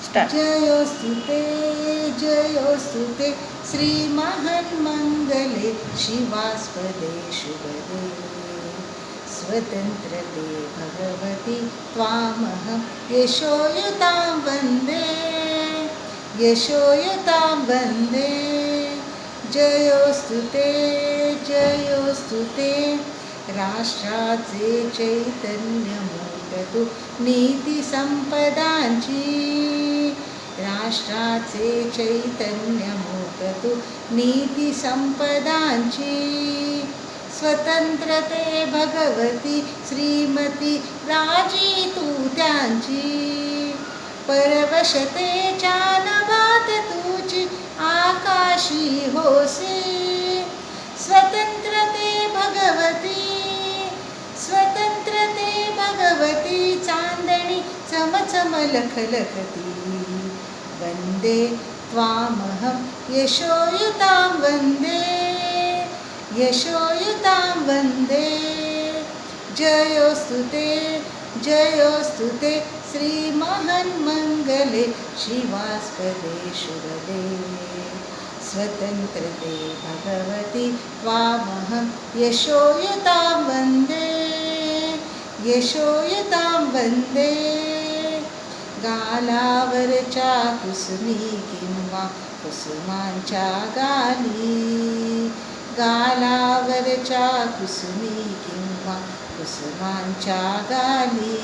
Start. जयोस्तु ते श्रीमहान्मङ्गले शिवास्पदे शुभदे स्वतन्त्रते भगवति त्वामहं यशोयुतां वन्दे यशोयुतां वन्दे. जयोस्तु ते राष्ट्राचे चैतन्यमूर्ततु नीतिसंपदांची राष्ट्राचे चैतन्यमूर्ततु नीतिसंपदांची स्वतंत्रते भगवती श्रीमती राजीतू त्यांची परवशते चानवात तुझी आकाशी होसे स्वतंत्रते भगवती स्वतंत्रते भगवती चांदणी चमचम लखलखती वंदे त्वामहं यशोयुतां वंदे यशोयुतां वंदे. जयोस्तु ते श्रीमहान्मङ्गले शिवास्पदे शुभदे स्वतन्त्रते भगवति त्वामहं यशोयुतां वन्दे यशोयुतां वन्दे. गालावरच्या कुसुमी किंवा कुसुमांच्या गाली गालावरच्या कुसुमी किंवा कुसुमांच्या गाली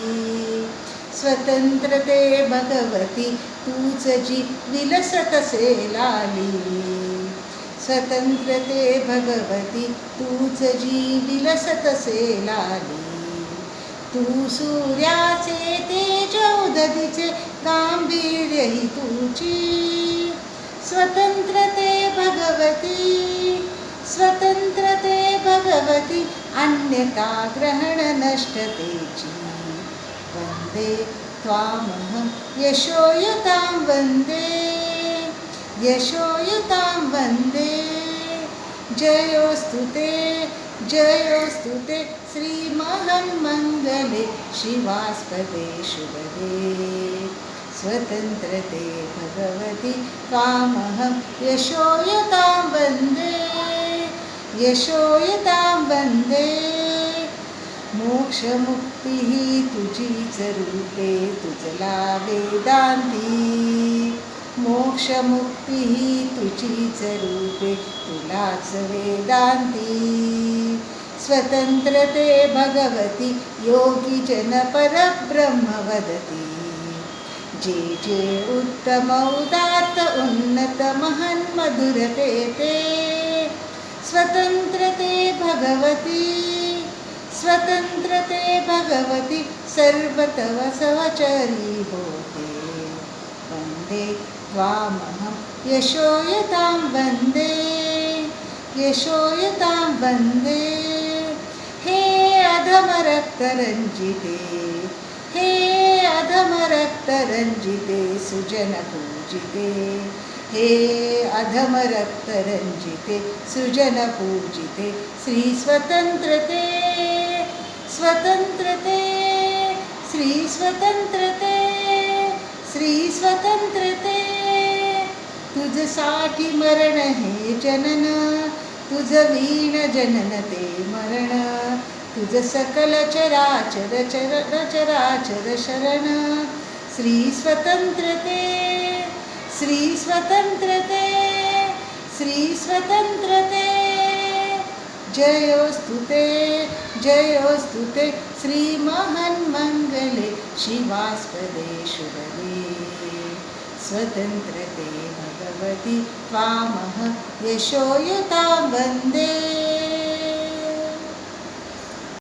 स्वतंत्रते भगवती तूच जी विलसतसे लाली स्वतंत्रते भगवती तूच जी विलसतसे लाली. तू सूर्याचे तेज उदतीचे गांभीर्य ही तुझी स्वतंत्रते भगवती स्वतंत्रते भगवती अन्यथा ग्रहण नष्टतेची वंदे त्वामहं यशोयुतां वंदे यशोयुतां वंदे. जयोस्तु ते श्रीमहान्मङ्गले शिवास्पदे शुभदे स्वतन्त्रते भगवति त्वामहं यशोयुतां वन्दे यशोयुतां वन्दे. मोक्षमुक्तिः तुझीच रूपे तुझला वेदांती मोक्षमुक्तिः तुझीच रूपे तुलाच वेदांती स्वतंत्रते भगवती योगी जन परब्रह्म वदती जे जे उत्तम उदात्त उन्नत महान मधुरते ते स्वतंत्रते भगवती स्वतंत्रते भगवती सर्वतव सहचरी होते वंदे त्वामहं यशोयुतां वंदे यशोयुतां वंदे. हे अधमरक्तरञ्जिते हे अधमरक्तरञ्जिते सुजनपूजिते हे अधमरक्तरञ्जिते सुजनपूजिते श्री स्वतंत्रते स्वतंत्रते श्री स्वतंत्रते श्री स्वतंत्रते. तुझसाठी मरण हे जनन तुझ वीण जनन ते मरण तुझ सकल चराचर चराचर शरण श्री स्वतंत्रते श्री स्वतंत्रते श्री स्वतंत्रते. जयोस्तु ते श्रीमहान्मङ्गले शिवास्पदे शुभदे स्वतंत्रते भगवति त्वामहं यशोयुतां वन्दे